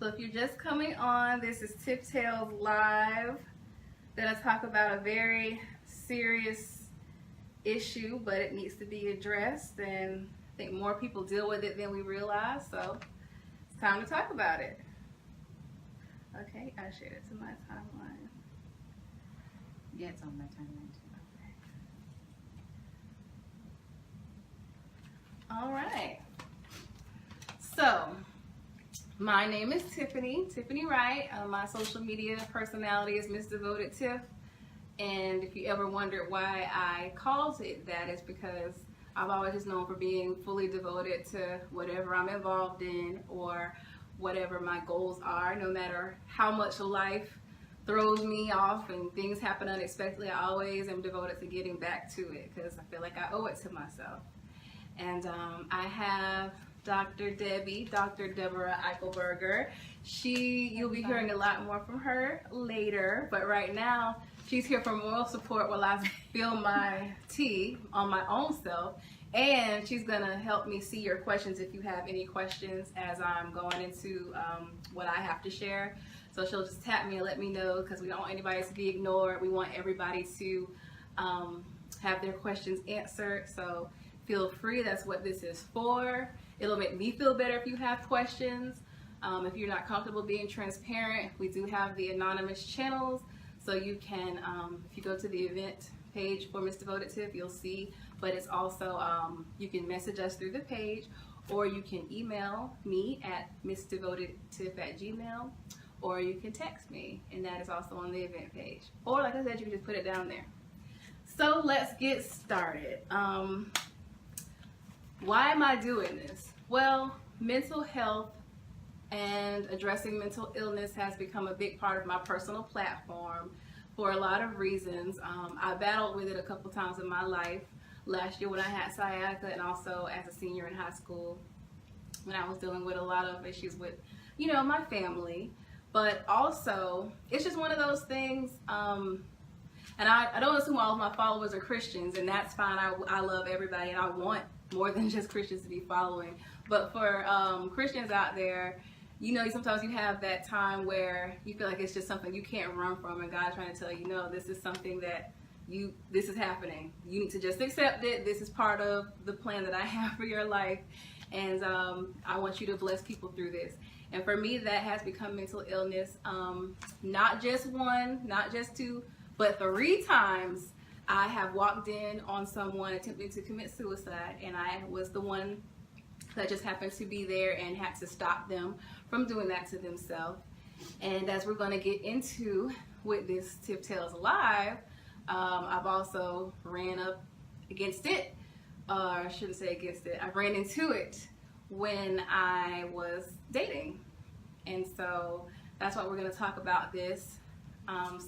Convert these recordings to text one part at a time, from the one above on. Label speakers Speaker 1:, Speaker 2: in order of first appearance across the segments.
Speaker 1: So if you're just coming on, this is Tiff Tales Live. Gonna talk about a very serious issue, but it needs to be addressed, and I think more people deal with it than we realize, so it's time to talk about it. Okay, I shared it to my timeline.
Speaker 2: Yeah, it's on my timeline too.
Speaker 1: All right. So, my name is Tiffany Wright. My social media personality is MsDevotedTiff. And if you ever wondered why I called it that, it's because I've always just known for being fully devoted to whatever I'm involved in or whatever my goals are. No matter how much life throws me off and things happen unexpectedly, I always am devoted to getting back to it because I feel like I owe it to myself. And I have Dr. Deborah Eichelberger. You'll be hearing a lot more from her later, but right now she's here for moral support while I spill my tea on my own self, and she's gonna help me see your questions if you have any questions as I'm going into what I have to share. So she'll just tap me and let me know, because we don't want anybody to be ignored. We want everybody to have their questions answered. So feel free, that's what this is for. It'll make me feel better if you have questions. If you're not comfortable being transparent, we do have the anonymous channels. So you can, if you go to the event page for MsDevotedTiff, you'll see, but it's also, you can message us through the page, or you can email me at MsDevotedTiff@gmail, or you can text me, and that is also on the event page. Or like I said, you can just put it down there. So let's get started. Why am I doing this? Well, mental health and addressing mental illness has become a big part of my personal platform for a lot of reasons. I battled with it a couple times in my life. Last year when I had sciatica, and also as a senior in high school when I was dealing with a lot of issues with, my family. But also, it's just one of those things, and I don't assume all of my followers are Christians, and that's fine. I love everybody, and I want more than just Christians to be following. But for Christians out there, sometimes you have that time where you feel like it's just something you can't run from, and God's trying to tell you, no, this is something that this is happening. You need to just accept it. This is part of the plan that I have for your life, and I want you to bless people through this. And for me, that has become mental illness. Not just one, not just two, but 3 times I have walked in on someone attempting to commit suicide, and I was the one that just happened to be there and had to stop them from doing that to themselves. And as we're going to get into with this Tiff Tales Live, I've also ran up against it, or I shouldn't say against it, I ran into it when I was dating. And so that's why we're going to talk about this.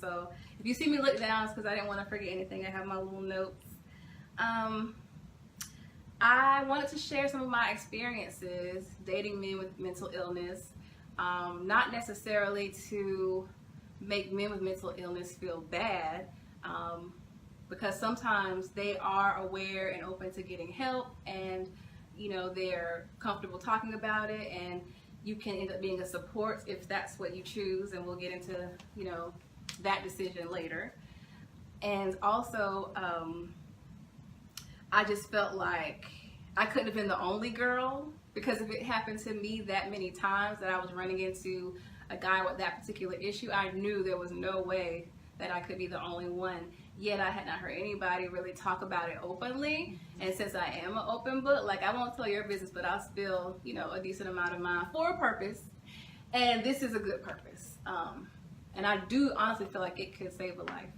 Speaker 1: So if you see me look down, it's because I didn't want to forget anything. I have my little notes. I wanted to share some of my experiences dating men with mental illness, not necessarily to make men with mental illness feel bad, because sometimes they are aware and open to getting help, and they're comfortable talking about it, and you can end up being a support if that's what you choose, and we'll get into that decision later. And also, I just felt like I couldn't have been the only girl, because if it happened to me that many times that I was running into a guy with that particular issue, I knew there was no way that I could be the only one. Yet I had not heard anybody really talk about it openly. And since I am an open book, like, I won't tell your business, but I'll spill a decent amount of mine for a purpose, and this is a good purpose. And I do honestly feel like it could save a life.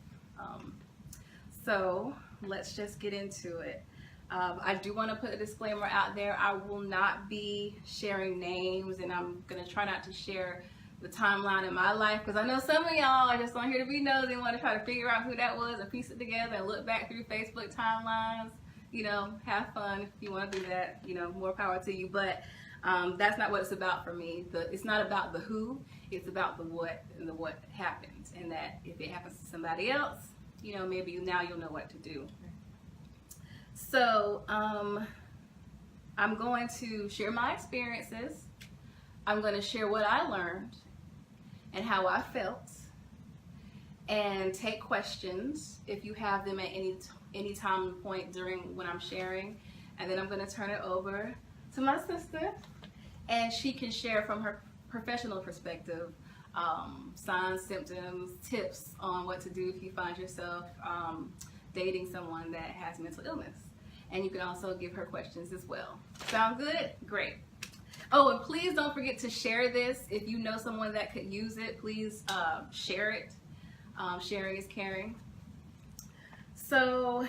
Speaker 1: So let's just get into it. I do want to put a disclaimer out there. I will not be sharing names, and I'm going to try not to share the timeline in my life, because I know some of y'all are just on here to be nosy and want to try to figure out who that was and piece it together and look back through Facebook timelines. Have fun if you want to do that. More power to you. But that's not what it's about for me. It's not about the who, it's about the what, and the what happens. And that if it happens to somebody else, maybe now you'll know what to do. So I'm going to share my experiences. I'm going to share what I learned and how I felt, and take questions if you have them at any time point during when I'm sharing. And then I'm going to turn it over to my sister, and she can share from her professional perspective signs, symptoms, tips on what to do if you find yourself dating someone that has mental illness. And you can also give her questions as well. Sound good? Great. Oh, and please don't forget to share this. If you know someone that could use it, please share it. Sharing is caring. So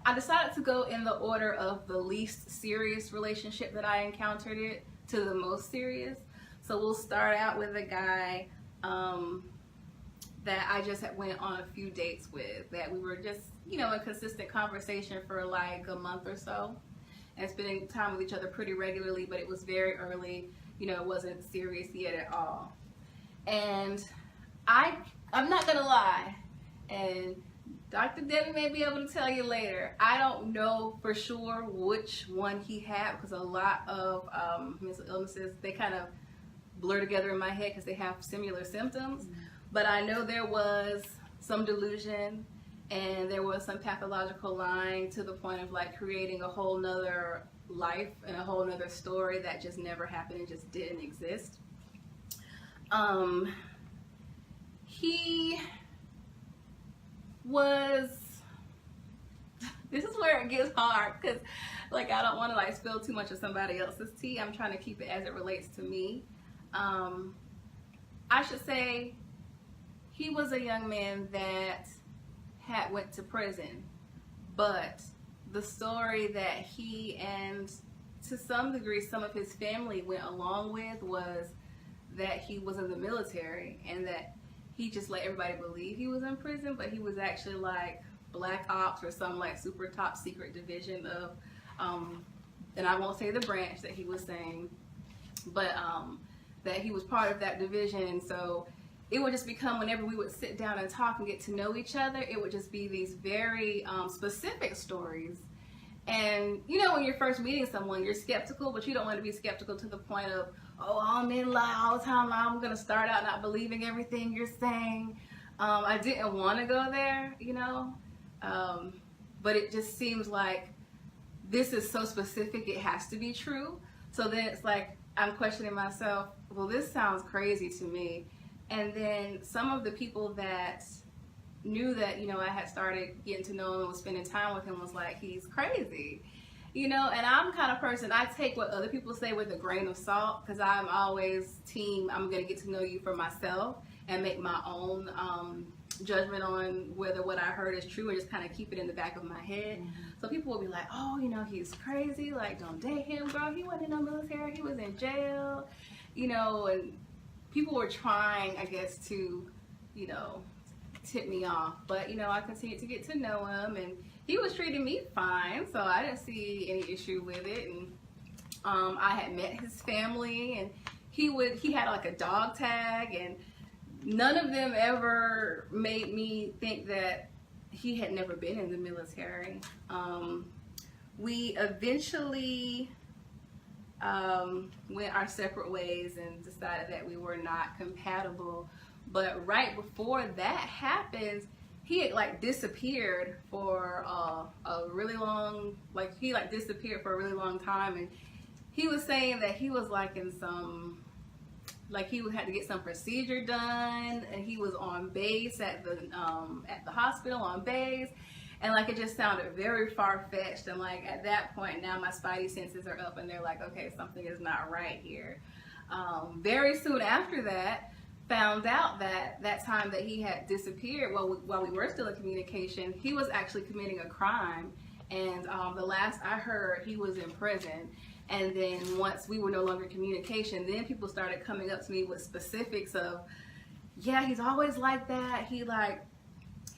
Speaker 1: I decided to go in the order of the least serious relationship that I encountered it to the most serious. So we'll start out with a guy that I just went on a few dates with, that we were just, in consistent conversation for like a month or so, and spending time with each other pretty regularly, but it was very early, it wasn't serious yet at all. And I'm not gonna lie, and Dr. Debbie may be able to tell you later, I don't know for sure which one he had, because a lot of mental illnesses, they kind of blur together in my head because they have similar symptoms. But I know there was some delusion, and there was some pathological lying to the point of like creating a whole nother life and a whole nother story that just never happened and just didn't exist. He was, this is where it gets hard, because like I don't want to like spill too much of somebody else's tea. I'm trying to keep it as it relates to me. I should say he was a young man that had went to prison, but the story that he and to some degree some of his family went along with was that he was in the military, and that he just let everybody believe he was in prison, but he was actually like black ops or some like super top secret division of and I won't say the branch that he was saying, but that he was part of that division. And so it would just become, whenever we would sit down and talk and get to know each other, it would just be these very specific stories. And when you're first meeting someone, you're skeptical, but you don't want to be skeptical to the point of, oh, all men lie all the time, I'm going to start out not believing everything you're saying. I didn't want to go there, but it just seems like this is so specific, it has to be true. So then it's like, I'm questioning myself, well, this sounds crazy to me. And then some of the people that knew that, I had started getting to know him and was spending time with him was like, he's crazy. And I'm the kind of person, I take what other people say with a grain of salt, because I'm always team, I'm going to get to know you for myself and make my own judgment on whether what I heard is true, and just kind of keep it in the back of my head. Mm-hmm. So people will be like, oh, he's crazy, like, don't date him, girl, he wasn't in the military, he was in jail, and people were trying, I guess, to, tip me off. But, I continued to get to know him, and he was treating me fine, so I didn't see any issue with it. And I had met his family, and he had like a dog tag, and none of them ever made me think that he had never been in the military. We eventually went our separate ways and decided that we were not compatible. But right before that happened, he had like disappeared for a really long, disappeared for a really long time. And he was saying that he was like in some, like he had to get some procedure done, and he was on base at the hospital on base. And like it just sounded very far-fetched, and like at that point now my spidey senses are up and they're like, okay, something is not right here. Very soon after that, found out that time that he had disappeared, while we were still in communication, he was actually committing a crime. And the last I heard, he was in prison. And then once we were no longer in communication, then people started coming up to me with specifics of, yeah, he's always like that. He like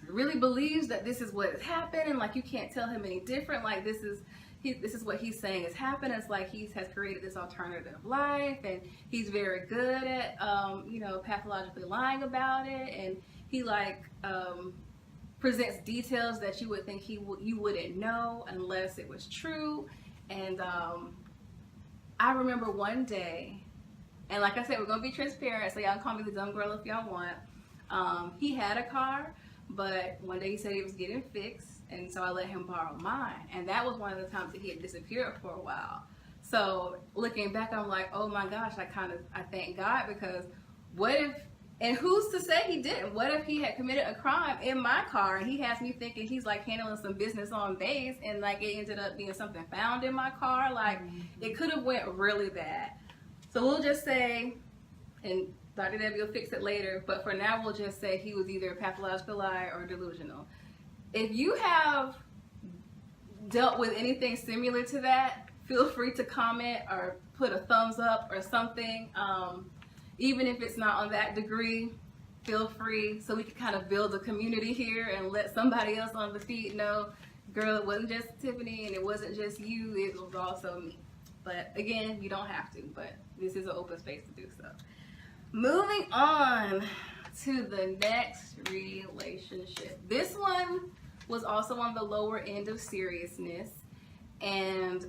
Speaker 1: really believes that this is what has happened, and like you can't tell him any different. Like this is what he's saying has happened. It's like he has created this alternative life, and he's very good at pathologically lying about it. And he like presents details that you would think you wouldn't know unless it was true. And I remember one day And like I said, we're going to be transparent, so y'all can call me the dumb girl if y'all want. He had a car, but one day he said he was getting fixed, and so I let him borrow mine. And that was one of the times that he had disappeared for a while. So looking back, I'm like, oh my gosh, I thank God, because what if, and who's to say he didn't? What if he had committed a crime in my car and he has me thinking he's like handling some business on base, and like it ended up being something found in my car? Like it could have went really bad. So we'll just say, and Dr. Debbie will fix it later, but for now we'll just say he was either a pathological liar or delusional. If you have dealt with anything similar to that, feel free to comment or put a thumbs up or something. Even if it's not on that degree, feel free, so we can kind of build a community here and let somebody else on the feed know, girl, it wasn't just Tiffany and it wasn't just you, it was also me. But again, you don't have to, but this is an open space to do so. Moving on to the next relationship. This one was also on the lower end of seriousness, and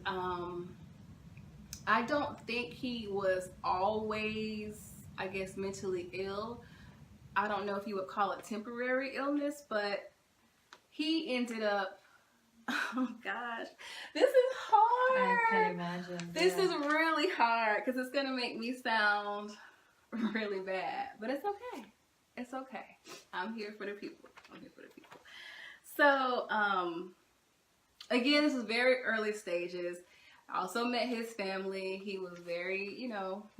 Speaker 1: I don't think he was always, I guess, mentally ill. I don't know if you would call it temporary illness, but he ended up, oh gosh, this is hard.
Speaker 2: I can imagine.
Speaker 1: This is really hard because it's going to make me sound really bad, but it's okay. It's okay. I'm here for the people. So, again, this was very early stages. I also met his family. He was very,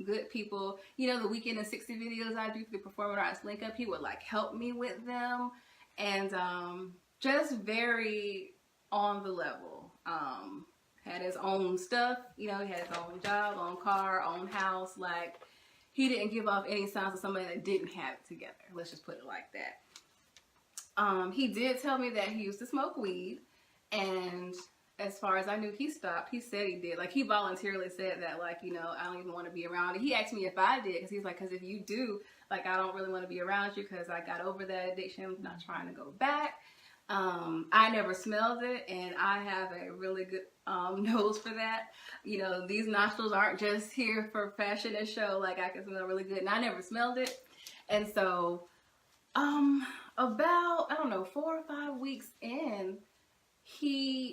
Speaker 1: good people. The Weekend in 60 videos I do for the Performing Arts Link Up, he would like help me with them, and just very on the level. Had his own stuff, he had his own job, own car, own house. Like, he didn't give off any signs of somebody that didn't have it together. Let's just put it like that. He did tell me that he used to smoke weed, and as far as I knew, he stopped. He said he did. Like, he voluntarily said that, like, I don't even want to be around it. He asked me if I did, because he's like, because if you do, like, I don't really want to be around you because I got over that addiction. I'm not trying to go back. I never smelled it, and I have a really good nose for that. These nostrils aren't just here for fashion and show. Like, I can smell really good, and I never smelled it. And so, about, 4 or 5 weeks in,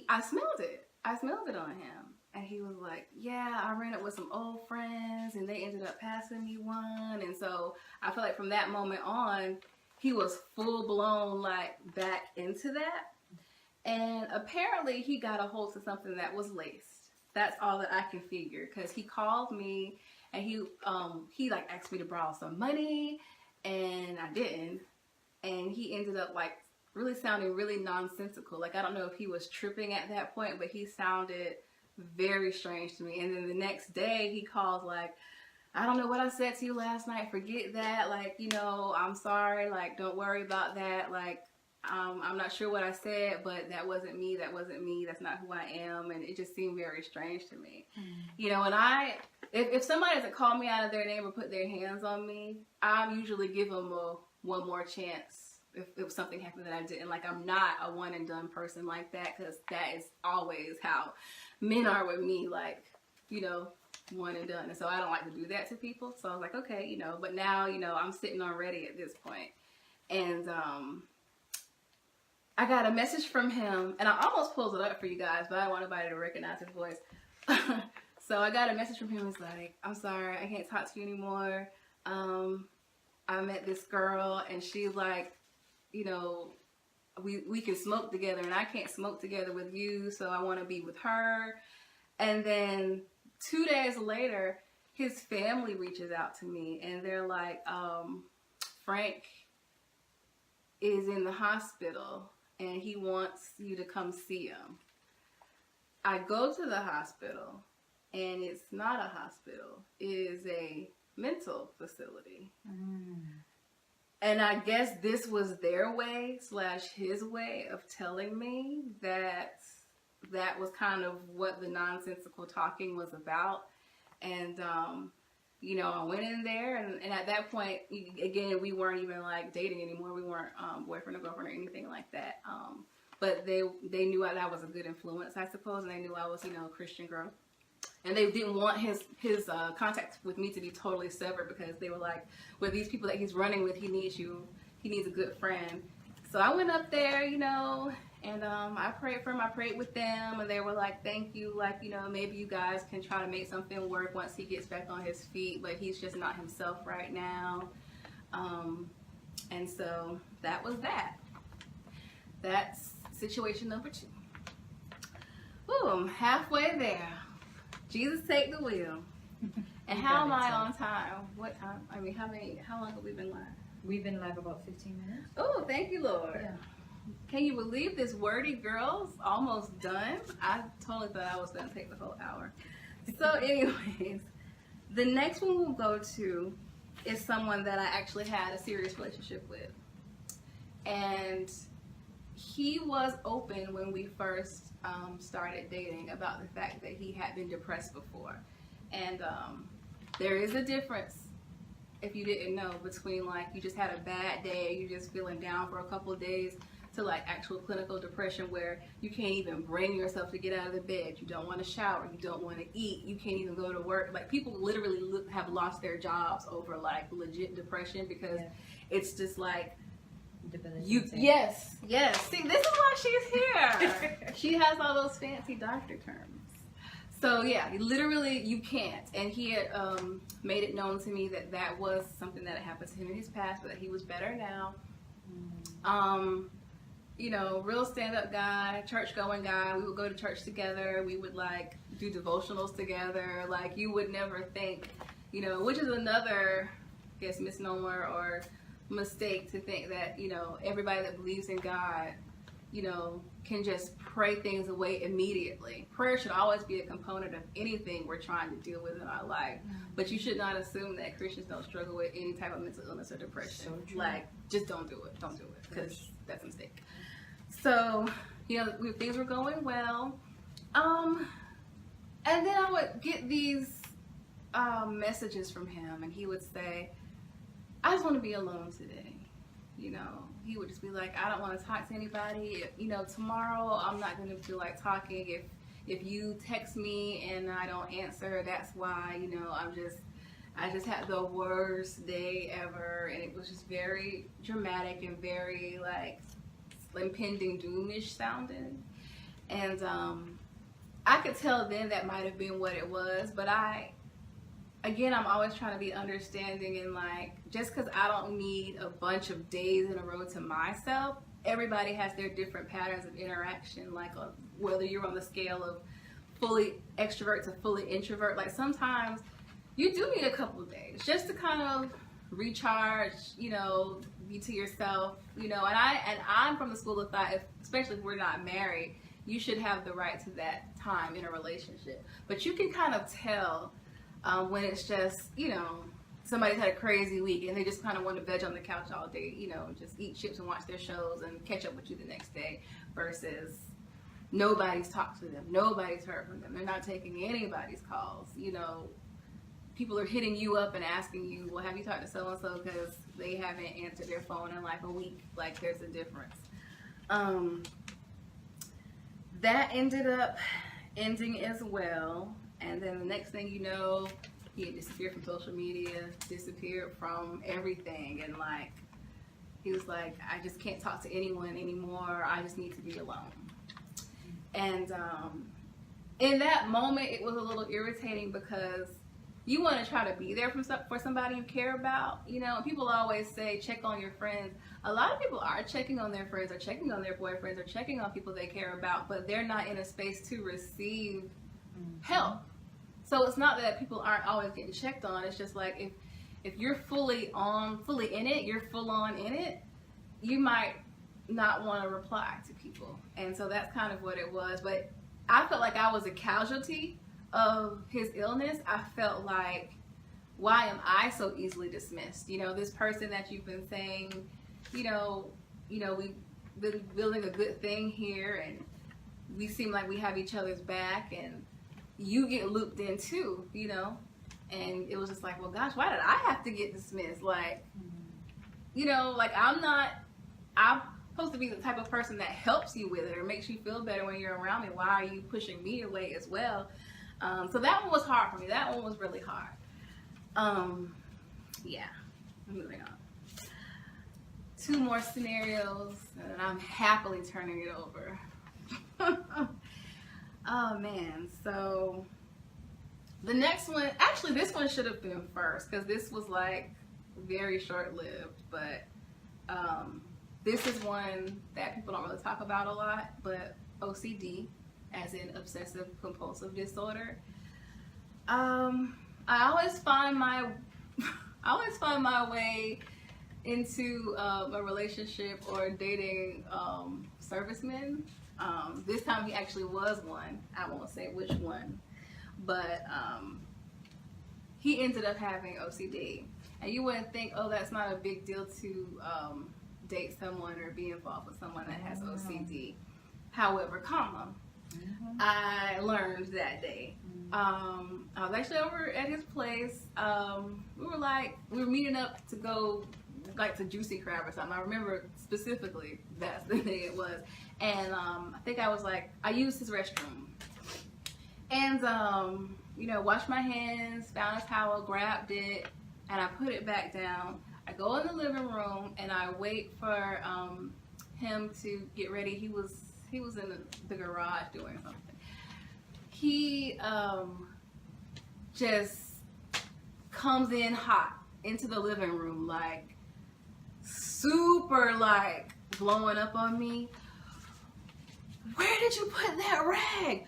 Speaker 1: I smelled it. I smelled it on him. And he was like, yeah, I ran up with some old friends and they ended up passing me one. And so I feel like from that moment on, he was full blown like back into that. And apparently he got a hold of something that was laced. That's all that I can figure, because he called me and he like asked me to borrow some money, and I didn't. And he ended up like really sounding really nonsensical. Like, I don't know if he was tripping at that point, but he sounded very strange to me. And then the next day he calls like, I don't know what I said to you last night. Forget that. Like, I'm sorry. Like, don't worry about that. Like, I'm not sure what I said, but that wasn't me. That wasn't me. That's not who I am. And it just seemed very strange to me. And if somebody doesn't call me out of their name or put their hands on me, I usually give them one more chance. If something happened that I didn't. Like, I'm not a one and done person like that, because that is always how men are with me. Like, one and done. And so I don't like to do that to people. So I was like, okay, but now, I'm sitting on ready at this point. And I got a message from him, and I almost pulled it up for you guys, but I don't want anybody to recognize his voice. So I got a message from him. He's like, I'm sorry, I can't talk to you anymore. I met this girl, and she's like, we can smoke together, and I can't smoke together with you, so I want to be with her. And then 2 days later, his family reaches out to me, and they're like, Frank is in the hospital, and he wants you to come see him. I go to the hospital, and it's not a hospital. It is a mental facility. And I guess this was their way / his way of telling me that that was kind of what the nonsensical talking was about. And, I went in there, and at that point, again, we weren't even like dating anymore. We weren't boyfriend or girlfriend or anything like that. But they knew I was a good influence, I suppose, and they knew I was, a Christian girl. And they didn't want his contact with me to be totally severed because they were like, with these people that he's running with, he needs you. He needs a good friend. So I went up there, you know, and I prayed for him. I prayed with them, and they were like, thank you. Like, you know, maybe you guys can try to make something work once he gets back on his feet, but he's just not himself right now. And so that was that. That's situation number 2. Ooh, I'm halfway there. Jesus, take the wheel. And how am I on time? What time? I mean, how long have we been live?
Speaker 2: We've been live about 15 minutes.
Speaker 1: Oh, thank you, Lord.
Speaker 2: Yeah.
Speaker 1: Can you believe this wordy girl's almost done? I totally thought I was going to take the whole hour. So anyways, the next one we'll go to is someone that I actually had a serious relationship with. And he was open when we first started dating about the fact that he had been depressed before. And there is a difference, if you didn't know, between like you just had a bad day, you're just feeling down for a couple of days, to like actual clinical depression where you can't even bring yourself to get out of the bed, you don't want to shower, you don't want to eat, you can't even go to work. Like people literally have lost their jobs over like legit depression because it's just like yes. See, this is why she's here. She has all those fancy doctor terms. So yeah, literally you can't. And he had made it known to me that that was something that had happened to him in his past, but that he was better now. You know, real stand-up guy, church-going guy. We would go to church together. We would like do devotionals together. Like you would never think, you know, which is another, I guess, misnomer or mistake to think that, you know, everybody that believes in God, you know, can just pray things away immediately. Prayer should always be a component of anything we're trying to deal with in our life. But you should not assume that Christians don't struggle with any type of mental illness or depression. So like, just don't do it. Don't do it, because that's a mistake. So, you know, things were going well. And then I would get these messages from him, and he would say, I just want to be alone today. You know, he would just be like, I don't want to talk to anybody. You know, tomorrow I'm not going to feel like talking. If you text me and I don't answer, that's why, you know, I just had the worst day ever. And it was just very dramatic and very like impending doomish sounding. And I could tell then that might have been what it was, but again, I'm always trying to be understanding, and like, just because I don't need a bunch of days in a row to myself, everybody has their different patterns of interaction, like whether you're on the scale of fully extrovert to fully introvert. Like sometimes you do need a couple of days just to kind of recharge, you know, be to yourself, you know. And I'm from the school of thought, especially if we're not married, you should have the right to that time in a relationship. But you can kind of tell when it's just, you know, somebody's had a crazy week and they just kind of want to veg on the couch all day, you know, just eat chips and watch their shows and catch up with you the next day, versus nobody's talked to them, nobody's heard from them, they're not taking anybody's calls, you know. People are hitting you up and asking you, well, have you talked to so-and-so, because they haven't answered their phone in like a week. Like, there's a difference. That ended up ending as well. And then the next thing you know, he had disappeared from social media, disappeared from everything. And like, he was like, I just can't talk to anyone anymore. I just need to be alone. And in that moment, it was a little irritating because you want to try to be there for somebody you care about, you know. And people always say, check on your friends. A lot of people are checking on their friends or checking on their boyfriends or checking on people they care about, but they're not in a space to receive help. So it's not that people aren't always getting checked on. It's just like if you're fully in it, you're full on in it, you might not want to reply to people. And so that's kind of what it was. But I felt like I was a casualty of his illness. I felt like, why am I so easily dismissed? You know, this person that you've been saying, you know, we've been building a good thing here and we seem like we have each other's back, and you get looped in too, you know. And it was just like, well, gosh, why did I have to get dismissed? Like, you know, like I'm supposed to be the type of person that helps you with it or makes you feel better when you're around me. Why are you pushing me away as well? So that one was hard for me. That one was really hard. Yeah, moving on. 2 more scenarios, and I'm happily turning it over. Oh man, so the next one, actually this one should have been first because this was like very short-lived, but this is one that people don't really talk about a lot, but OCD, as in obsessive compulsive disorder. I always find my way into a relationship or dating servicemen. This time he actually was one. I won't say which one, but he ended up having OCD. And you wouldn't think, oh, that's not a big deal to date someone or be involved with someone that has OCD. However, I learned that day. I was actually over at his place. We were meeting up to go like to Juicy Crab or something. I remember specifically that's the day it was. And I think I used his restroom. And, washed my hands, found a towel, grabbed it, and I put it back down. I go in the living room and I wait for him to get ready. He was in the garage doing something. He just comes in hot into the living room, like super like blowing up on me. Where did you put that rag?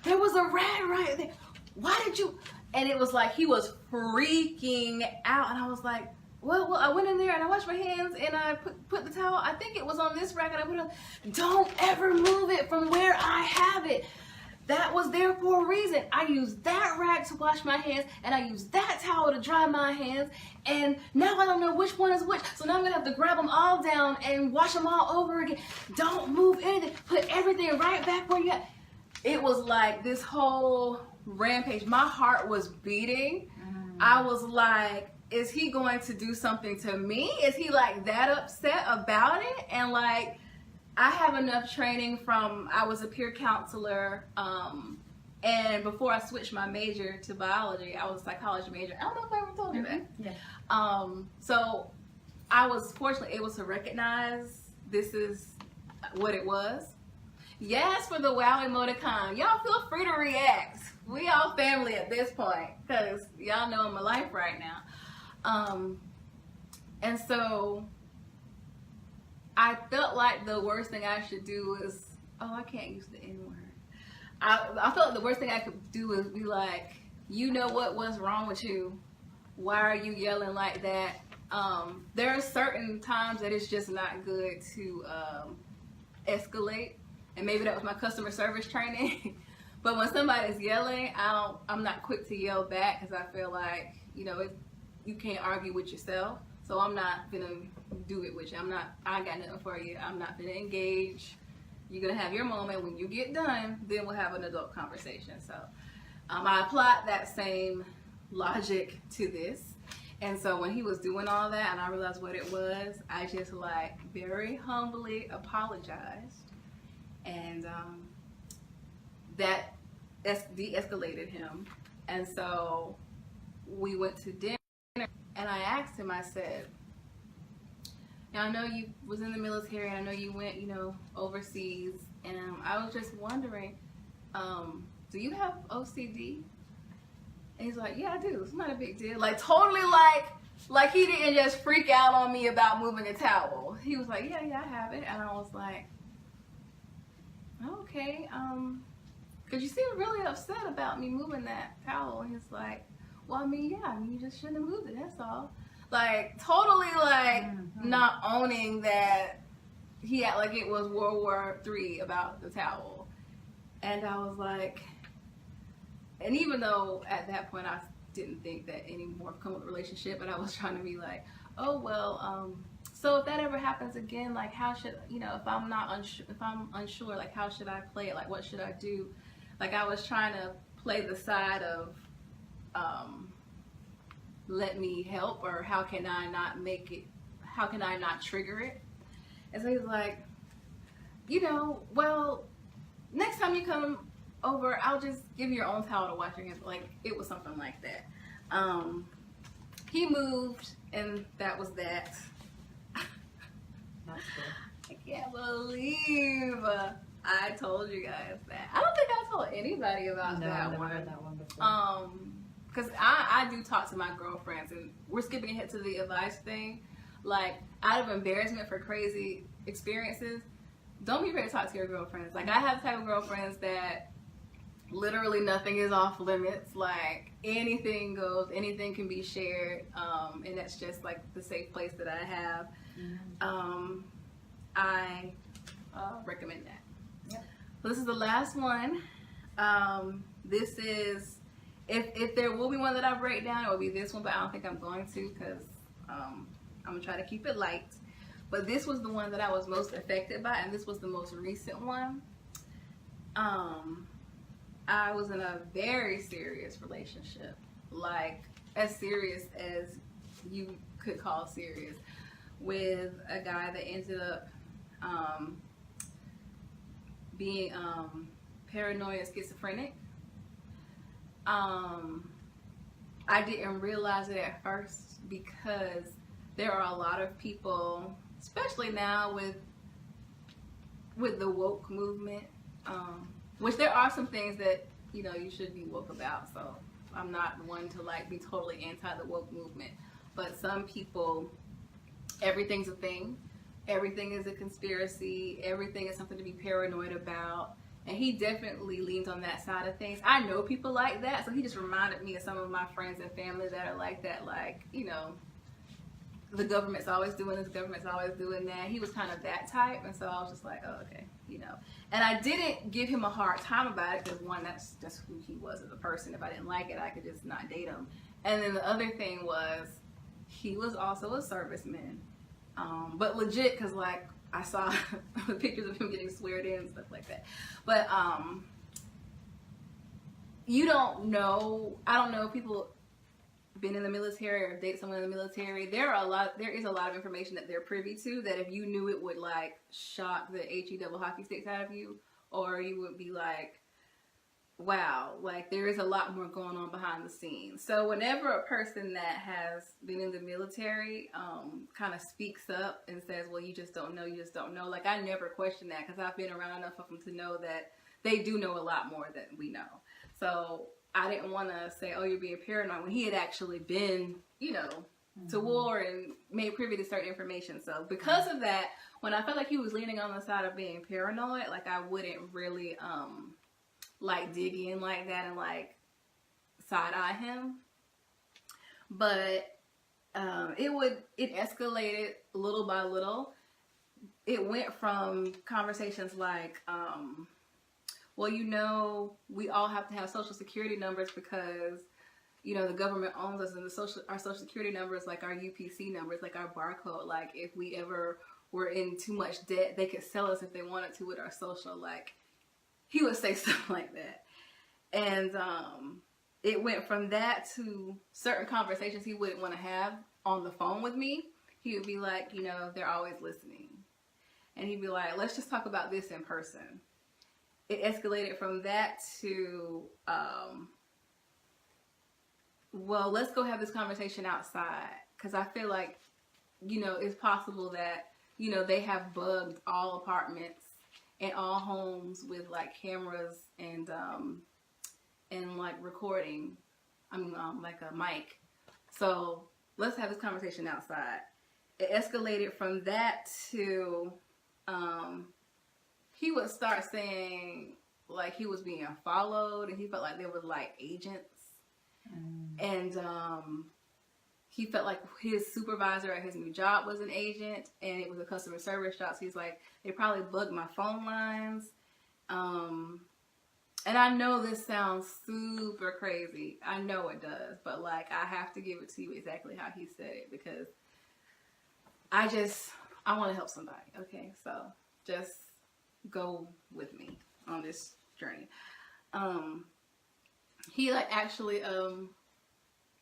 Speaker 1: There was a rag right there. Why did you? And it was like he was freaking out, and I was like, well, I went in there and I washed my hands and I put the towel. I think it was on this rack and I put it on. Don't ever move it from where I have it. That was there for a reason. I used that rag to wash my hands and I used that towel to dry my hands, and now I don't know which one is which. So now I'm gonna have to grab them all down and wash them all over again. Don't move anything. Put everything right back where you had. It was like this whole rampage. My heart was beating. I was like, is he going to do something to me? Is he like that upset about it? And like, I have enough training from, I was a peer counselor, and before I switched my major to biology, I was a psychology major. I don't know if I ever told you that.
Speaker 2: Yeah.
Speaker 1: So I was fortunately able to recognize this is what it was. Yes, for the wow emoticon. Y'all feel free to react. We all family at this point, because y'all know my life right now. And so I felt like the worst thing I should do is, I can't use the N-word. I felt like the worst thing I could do is be like, you know what's wrong with you? Why are you yelling like that? There are certain times that it's just not good to escalate. And maybe that was my customer service training. But when somebody's yelling, I'm not quick to yell back because I feel like, you can't argue with yourself. So I'm not gonna do it with you. I got nothing for you. I'm not gonna engage. You're gonna have your moment. When you get done, then we'll have an adult conversation. So I applied that same logic to this. And so when he was doing all that and I realized what it was, I just like very humbly apologized. And that de-escalated him. And so we went to dinner, and I asked him, I said, now I know you was in the military, and I know you went, overseas, and I was just wondering, do you have OCD? And he's like, yeah, I do. It's not a big deal. Like totally like he didn't just freak out on me about moving a towel. He was like, yeah, I have it. And I was like, okay, because you seem really upset about me moving that towel. And he's like, well, you just shouldn't have moved it, that's all. Like, totally, not owning that he had, like, it was World War III about the towel. And I was like, and even though at that point I didn't think that any more come with a relationship, but I was trying to be like, oh, well, so if that ever happens again, like how should, if I'm unsure, like how should I play it? Like what should I do? Like I was trying to play the side of let me help, or how can I not trigger it? And so he's like, well, next time you come over, I'll just give you your own towel to wash your hands. Like, it was something like that. He moved, and that was that.
Speaker 2: That's good.
Speaker 1: I can't believe I told you guys that. I don't think I told anybody about
Speaker 2: No,
Speaker 1: that
Speaker 2: I've never
Speaker 1: one.
Speaker 2: heard that one before.
Speaker 1: Because I do talk to my girlfriends, and we're skipping ahead to the advice thing. Like, out of embarrassment for crazy experiences, don't be afraid to talk to your girlfriends. Like, I have the type of girlfriends that literally nothing is off limits. Like, anything goes, anything can be shared, and that's just like the safe place that I have. I recommend that.
Speaker 2: Yep.
Speaker 1: So this is the last one. This is, if there will be one that I break down, it will be this one, but I don't think I'm going to, because I'm going to try to keep it light. But this was the one that I was most affected by, and this was the most recent one. I was in a very serious relationship, like as serious as you could call serious, with a guy that ended up being paranoid and schizophrenic. I didn't realize it at first because there are a lot of people, especially now with the woke movement, which there are some things that, you know, you should be woke about. So I'm not one to like be totally anti the woke movement, but some people, everything's a thing. Everything is a conspiracy. Everything is something to be paranoid about. And he definitely leans on that side of things. I know people like that, so he just reminded me of some of my friends and family that are like that. Like, you know, the government's always doing this, the government's always doing that. He was kind of that type, and so I was just like, oh, okay, you know. And I didn't give him a hard time about it because, one, that's just who he was as a person. If I didn't like it, I could just not date him. And then the other thing was, he was also a serviceman. But legit, because, like, I saw the pictures of him getting sweared in and stuff like that. But you don't know. I don't know if people been in the military or date someone in the military. There is a lot of information that they're privy to that if you knew it would like shock the HE double hockey sticks out of you, or you would be like, wow, like there is a lot more going on behind the scenes. So whenever a person that has been in the military kind of speaks up and says, well, you just don't know, like I never question that because I've been around enough of them to know that they do know a lot more than we know. So I didn't want to say, oh, you're being paranoid, when he had actually been, you know, to war and made privy to certain information. So because of that, when I felt like he was leaning on the side of being paranoid, like I wouldn't really like dig in like that and like side eye him. But it escalated little by little. It went from conversations like, well, you know, we all have to have social security numbers because, you know, the government owns us, and our social security numbers, like our UPC numbers, like our barcode, like if we ever were in too much debt, they could sell us if they wanted to with our social. Like he would say stuff like that. And it went from that to certain conversations he wouldn't want to have on the phone with me. He would be like, you know, they're always listening. And he'd be like, let's just talk about this in person. It escalated from that to, well, let's go have this conversation outside. Because I feel like, you know, it's possible that, you know, they have bugged all apartments and all homes with like cameras and like recording. Like a mic. So let's have this conversation outside. It escalated from that to, he would start saying like he was being followed and he felt like there was like agents. And he felt like his supervisor at his new job was an agent, and it was a customer service job. So he's like, they probably bugged my phone lines. And I know this sounds super crazy. I know it does, but like I have to give it to you exactly how he said it because I want to help somebody. Okay, so just go with me on this journey. He like actually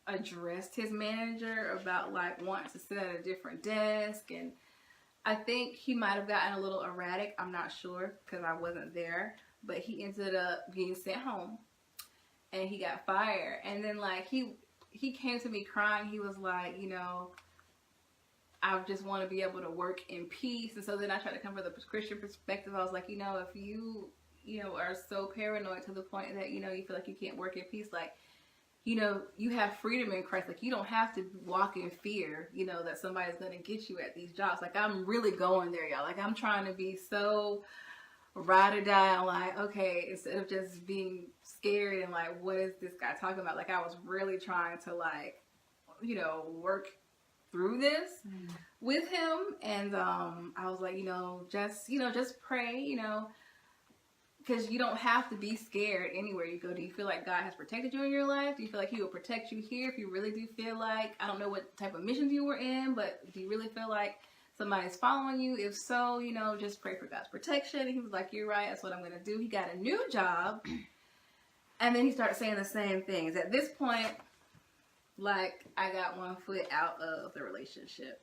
Speaker 1: addressed his manager about like wanting to sit at a different desk, and I think he might have gotten a little erratic. I'm not sure because I wasn't there, but he ended up being sent home, and he got fired. And then like he came to me crying. He was like, you know, I just want to be able to work in peace. And so then I tried to come from the Christian perspective. I was like, you know, if you know, are so paranoid to the point that, you know, you feel like you can't work in peace, like, you know, you have freedom in Christ. Like, you don't have to walk in fear, you know, that somebody's going to get you at these jobs. Like, I'm really going there, y'all. Like, I'm trying to be so ride or die. I'm like, okay, instead of just being scared and like, what is this guy talking about? Like, I was really trying to, like, you know, work through this with him. And I was like, you know, just pray, you know, because you don't have to be scared anywhere you go. Do you feel like God has protected you in your life? Do you feel like he will protect you here if you really do feel like, I don't know what type of missions you were in, but do you really feel like somebody's following you? If so, you know, just pray for God's protection. And he was like, you're right, that's what I'm going to do. He got a new job, and then he started saying the same things. At this point, like, I got one foot out of the relationship.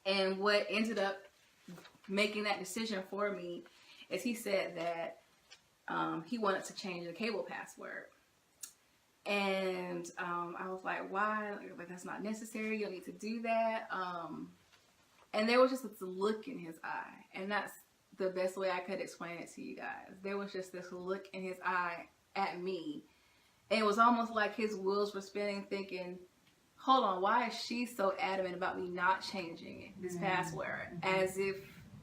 Speaker 1: And what ended up making that decision for me is he said that he wanted to change the cable password. And I was like, why? Like, that's not necessary. You don't need to do that. And there was just this look in his eye. And that's the best way I could explain it to you guys. There was just this look in his eye at me. And it was almost like his wheels were spinning, thinking, hold on, why is she so adamant about me not changing this password? As if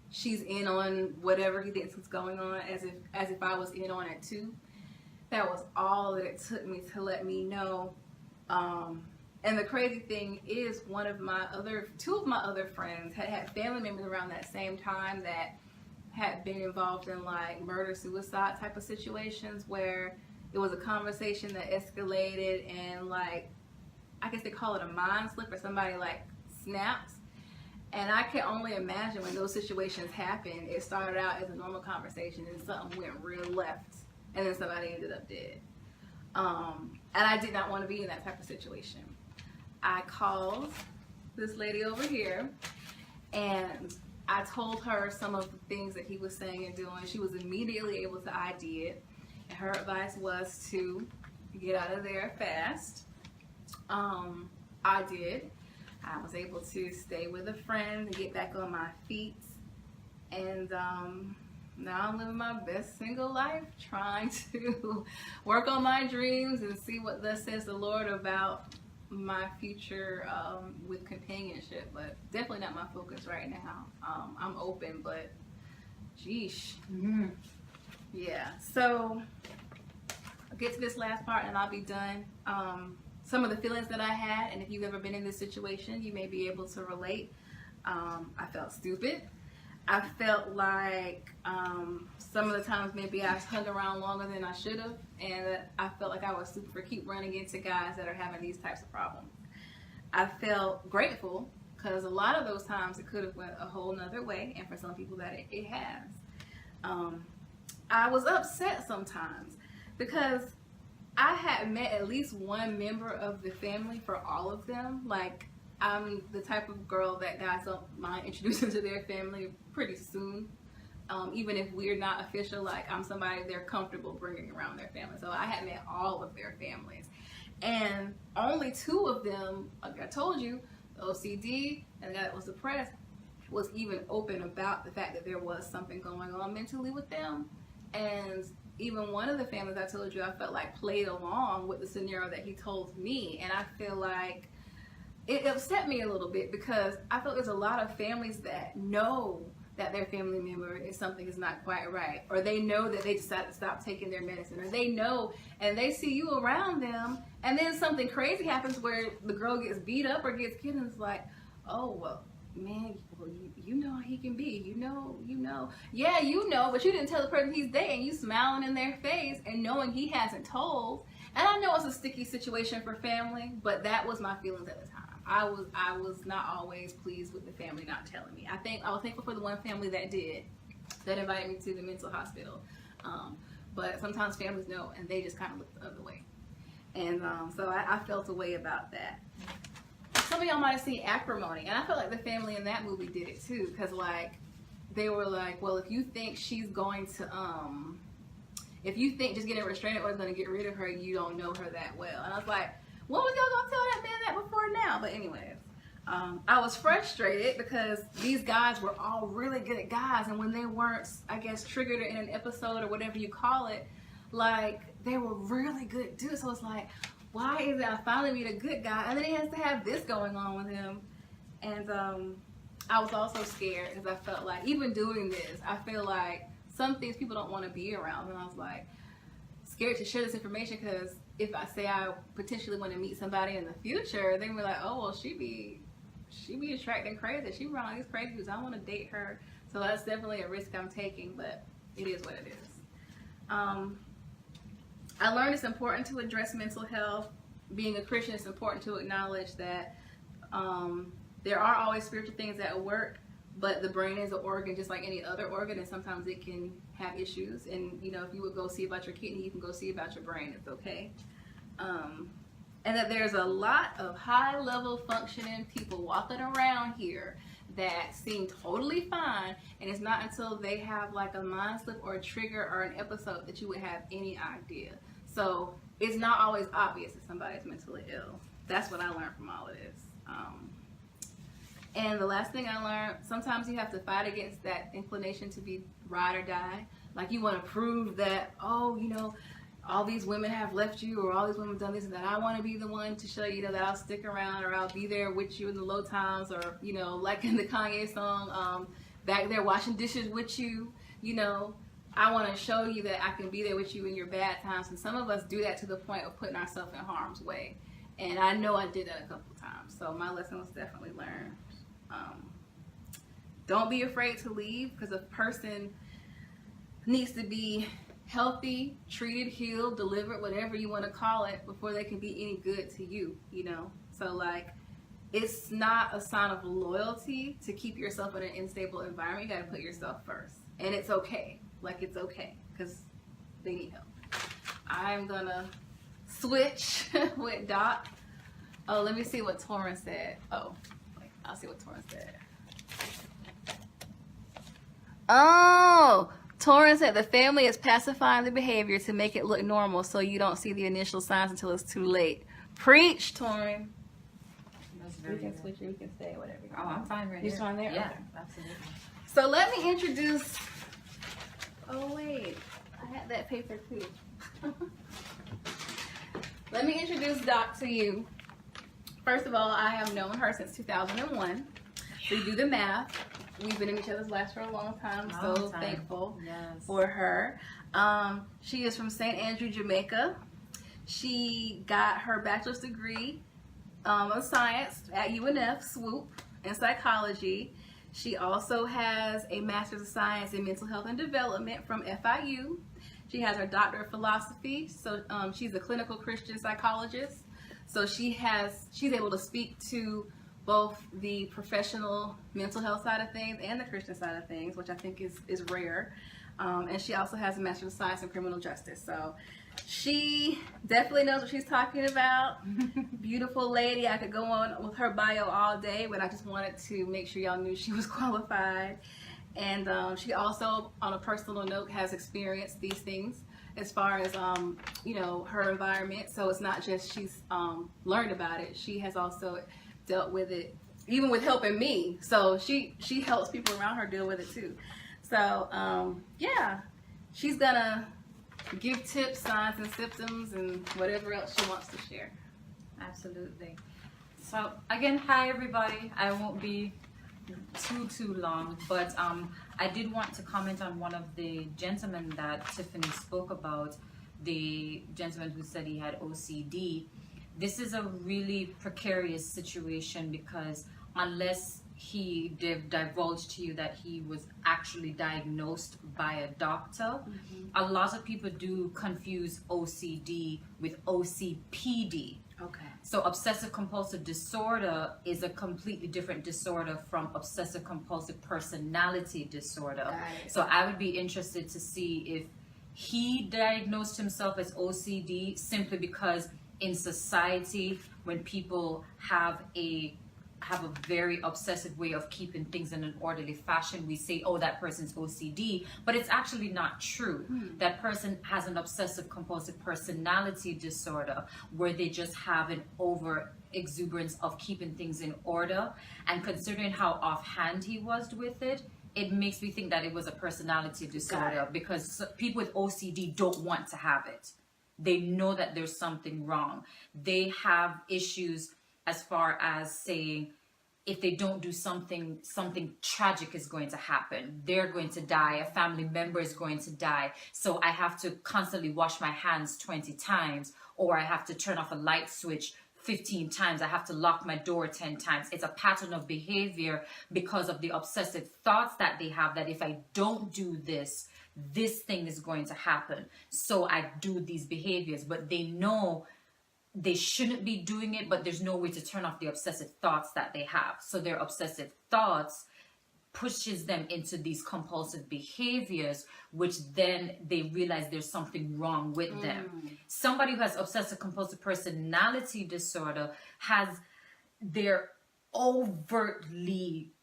Speaker 1: she's in on whatever he thinks is going on, as if I was in on it too. That was all that it took me to let me know. And the crazy thing is, two of my other friends had family members around that same time that had been involved in like murder-suicide type of situations, where it was a conversation that escalated and, like, I guess they call it a mind slip, or somebody like snaps. And I can only imagine when those situations happen, it started out as a normal conversation and something went real left, and then somebody ended up dead. And I did not want to be in that type of situation. I called this lady over here, and I told her some of the things that he was saying and doing. She was immediately able to ID it. And her advice was to get out of there fast. I did. I was able to stay with a friend and get back on my feet. And now I'm living my best single life, trying to work on my dreams and see what thus says the Lord about my future with companionship. But definitely not my focus right now. I'm open, but sheesh. Yeah, so I'll get to this last part and I'll be done. Some of the feelings that I had, and if you've ever been in this situation, you may be able to relate. I felt stupid. I felt like some of the times maybe I hung around longer than I should have, and I felt like I was stupid for keep running into guys that are having these types of problems. I felt grateful because a lot of those times it could have went a whole nother way, and for some people that it has. I was upset sometimes because I had met at least one member of the family for all of them. Like, I'm the type of girl that guys don't mind introducing to their family pretty soon. Even if we're not official, like, I'm somebody they're comfortable bringing around their family. So I had met all of their families. And only two of them, like I told you, the OCD and the guy that was depressed, was even open about the fact that there was something going on mentally with them. And even one of the families I told you, I felt like played along with the scenario that he told me. And I feel like it upset me a little bit because I feel there's a lot of families that know that their family member is something is not quite right, or they know that they decided to stop taking their medicine, or they know and they see you around them, and then something crazy happens where the girl gets beat up or gets killed, and it's like, oh, well, man, well, you know how he can be, you know, yeah, you know, but you didn't tell the person he's there, and you smiling in their face and knowing he hasn't told. And I know it's a sticky situation for family, but that was my feelings at the time. I was not always pleased with the family not telling me. I was thankful for the one family that did, that invited me to the mental hospital. But sometimes families know, and they just kind of look the other way. And so I felt a way about that. Some of y'all might have seen Acrimony, and I felt like the family in that movie did it too, because, like, they were like, well, if you think she's going to, if you think just getting a restraining order is going to get rid of her, you don't know her that well. And I was like, what was y'all going to tell that man that before now? But anyways, I was frustrated because these guys were all really good guys. And when they weren't, I guess, triggered in an episode or whatever you call it, like, they were really good dudes. So it's like, why is it I finally meet a good guy and then he has to have this going on with him? And I was also scared because I felt like, even doing this, I feel like some things people don't want to be around. And I was like, scared to share this information because if I say I potentially want to meet somebody in the future, they were like, oh, well, she be attracting crazy. She around these crazy dudes. I want to date her. So that's definitely a risk I'm taking, but it is what it is. I learned it's important to address mental health. Being a Christian, it's important to acknowledge that there are always spiritual things at work, but the brain is an organ just like any other organ, and sometimes it can have issues. And, you know, if you would go see about your kidney, you can go see about your brain. It's okay. And that there's a lot of high-level functioning people walking around here that seem totally fine, and it's not until they have like a mind slip or a trigger or an episode that you would have any idea. So it's not always obvious that somebody's mentally ill. That's what I learned from all of this. And the last thing I learned, sometimes you have to fight against that inclination to be ride or die. Like, you want to prove that, oh, you know, all these women have left you, or all these women have done this and that. I want to be the one to show you that I'll stick around, or I'll be there with you in the low times, or, you know, like in the Kanye song, back there washing dishes with you. You know, I want to show you that I can be there with you in your bad times. And some of us do that to the point of putting ourselves in harm's way. And I know I did that a couple times. So my lesson was definitely learned. Don't be afraid to leave, because a person needs to be healthy, treated, healed, delivered, whatever you want to call it, before they can be any good to you, you know? So, like, it's not a sign of loyalty to keep yourself in an unstable environment. You got to put yourself first. And it's okay. Like, it's okay, because they need help. I'm going to switch with Doc. Oh, let me see what Torrin said. Oh, wait, I'll see what Torrin said. Oh, Torrin said the family is pacifying the behavior to make it look normal so you don't see the initial signs until it's too late. Preach, Torrin. We can switch or we can stay, whatever.
Speaker 2: Oh, I'm fine right
Speaker 1: You're
Speaker 2: here.
Speaker 1: fine there?
Speaker 2: Yeah,
Speaker 1: Okay.
Speaker 2: absolutely.
Speaker 1: So let me introduce, oh wait, I had that paper too. Let me introduce Doc to you. First of all, I have known her since 2001. So you do the math. We've been in each other's lives for a long time. So thankful for her. She is from St. Andrew, Jamaica. She got her bachelor's degree of science at UNF, swoop, in psychology. She also has a master's of science in mental health and development from FIU. She has her doctorate of philosophy. So she's a clinical Christian psychologist. So she's able to speak to both the professional mental health side of things and the Christian side of things, which I think is rare. And she also has a master's of science in criminal justice. So she definitely knows what she's talking about. Beautiful lady. I could go on with her bio all day, but I just wanted to make sure y'all knew she was qualified. And she also, on a personal note, has experienced these things as far as, you know, her environment. So it's not just she's learned about it. She has also dealt with it, even with helping me. So she helps people around her deal with it too. So, yeah, she's going to give tips, signs, and symptoms, and whatever else she wants to share.
Speaker 2: Absolutely. So, again, hi, everybody. I won't be too long, but I did want to comment on one of the gentlemen that Tiffany spoke about, the gentleman who said he had OCD. This is a really precarious situation because unless he divulged to you that he was actually diagnosed by a doctor, a lot of people do confuse OCD with OCPD.
Speaker 1: Okay.
Speaker 2: So obsessive compulsive disorder is a completely different disorder from obsessive compulsive personality disorder.
Speaker 1: Right.
Speaker 2: So I would be interested to see if he diagnosed himself as OCD simply because in society, when people have a have a very obsessive way of keeping things in an orderly fashion. We say, oh, that person's OCD, but it's actually not true. That person has an obsessive compulsive personality disorder where they just have an over exuberance of keeping things in order. And considering how offhand he was with it, it makes me think that it was a personality disorder, because people with OCD don't want to have it. They know that there's something wrong. They have issues as far as saying, if they don't do something, something tragic is going to happen. They're going to die. A family member is going to die. So I have to constantly wash my hands 20 times, or I have to turn off a light switch 15 times. I have to lock my door 10 times. It's a pattern of behavior because of the obsessive thoughts that they have, that if I don't do this, this thing is going to happen. So I do these behaviors, but they know they shouldn't be doing it, but there's no way to turn off the obsessive thoughts that they have. So their obsessive thoughts pushes them into these compulsive behaviors, which then they realize there's something wrong with them. Somebody who has obsessive compulsive personality disorder they're overtly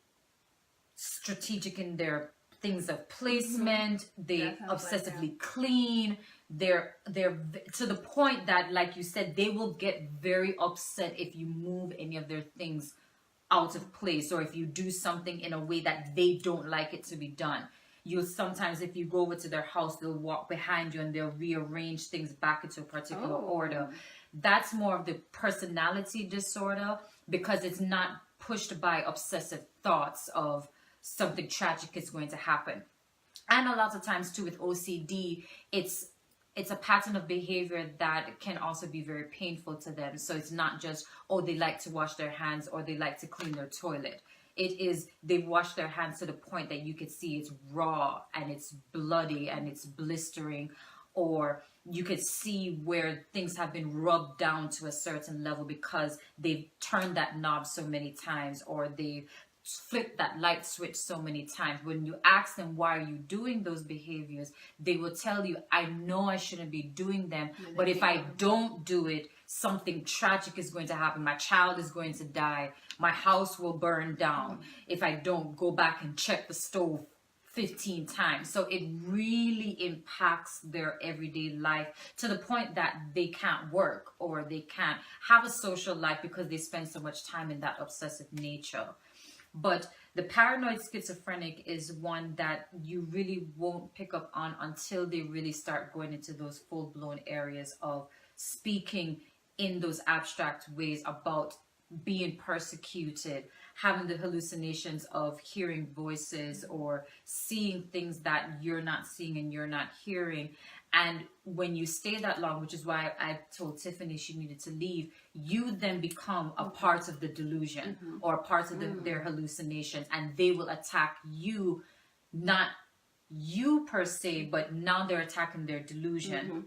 Speaker 2: strategic in their things of placement. They obsessively clean. They're to the point that, like you said, they will get very upset if you move any of their things out of place, or if you do something in a way that they don't like it to be done. You'll sometimes, if you go over to their house, they'll walk behind you and they'll rearrange things back into a particular order. That's more of the personality disorder, because it's not pushed by obsessive thoughts of something tragic is going to happen. And a lot of times too with OCD, it's a pattern of behavior that can also be very painful to them. So it's not just, oh, they like to wash their hands or they like to clean their toilet. It is, they wash their hands to the point that you could see it's raw and it's bloody and it's blistering, or you could see where things have been rubbed down to a certain level because they've turned that knob so many times, or they've flipped that light switch so many times. When you ask them, why are you doing those behaviors, they will tell you, I know I shouldn't be doing them, but if I don't do it, something tragic is going to happen. My child is going to die. My house will burn down if I don't go back and check the stove 15 times. So it really impacts their everyday life to the point that they can't work or they can't have a social life because they spend so much time in that obsessive nature. But the paranoid schizophrenic is one that you really won't pick up on until they really start going into those full-blown areas of speaking in those abstract ways about being persecuted, having the hallucinations of hearing voices or seeing things that you're not seeing and you're not hearing. And when you stay that long, which is why I told Tiffany she needed to leave, you then become a part of the delusion or a part of their hallucinations, and they will attack you, not you per se, but now they're attacking their delusion.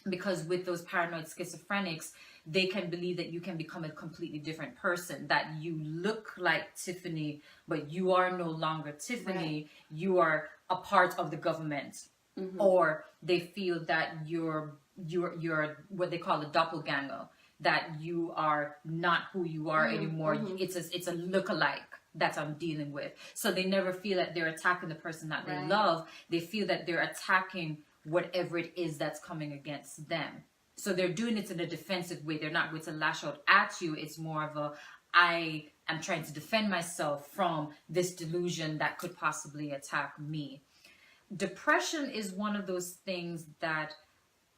Speaker 2: Because with those paranoid schizophrenics, they can believe that you can become a completely different person, that you look like Tiffany, but you are no longer Tiffany. Right. You are a part of the government. Or they feel that you're what they call a doppelganger, that you are not who you are anymore. It's a lookalike that I'm dealing with. So they never feel that they're attacking the person that they love. They feel that they're attacking whatever it is that's coming against them. So they're doing it in a defensive way. They're not going to lash out at you. It's more of a, I am trying to defend myself from this delusion that could possibly attack me. Depression is one of those things that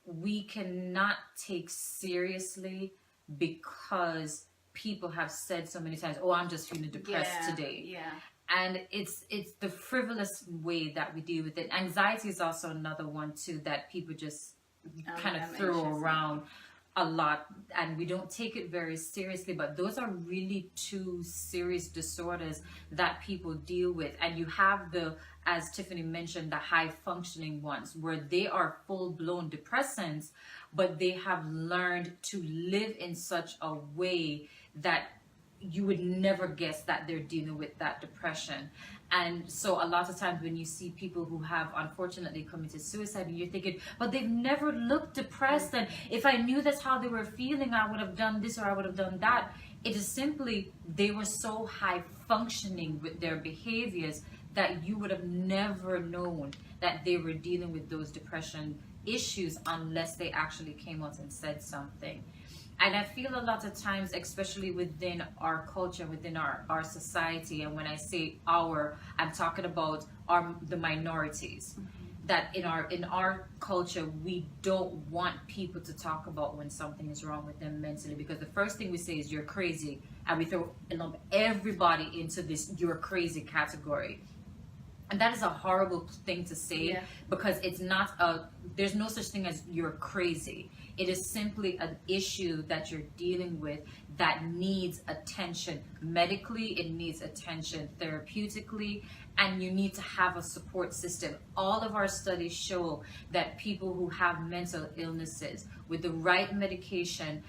Speaker 2: we cannot take seriously because people have said so many times, oh, I'm just feeling depressed today. And it's the frivolous way that we deal with it. Anxiety is also another one too that people just kind of throw around a lot, and we don't take it very seriously. But those are really two serious disorders that people deal with. And you have the, as Tiffany mentioned, the high functioning ones where they are full-blown depressants, but they have learned to live in such a way that you would never guess that they're dealing with that depression. And so a lot of times when you see people who have unfortunately committed suicide, and you're thinking, but they've never looked depressed, and if I knew that's how they were feeling, I would have done this or I would have done that. It is simply they were so high functioning with their behaviors that you would have never known that they were dealing with those depression issues unless they actually came out and said something. And I feel a lot of times, especially within our culture, within our society, and when I say our, I'm talking about the minorities, that in our culture, we don't want people to talk about when something is wrong with them mentally, because the first thing we say is you're crazy, and we throw everybody into this you're crazy category. And that is a horrible thing to say, because it's not there's no such thing as you're crazy. It is simply an issue that you're dealing with that needs attention medically, it needs attention therapeutically, and you need to have a support system. All of our studies show that people who have mental illnesses with the right medication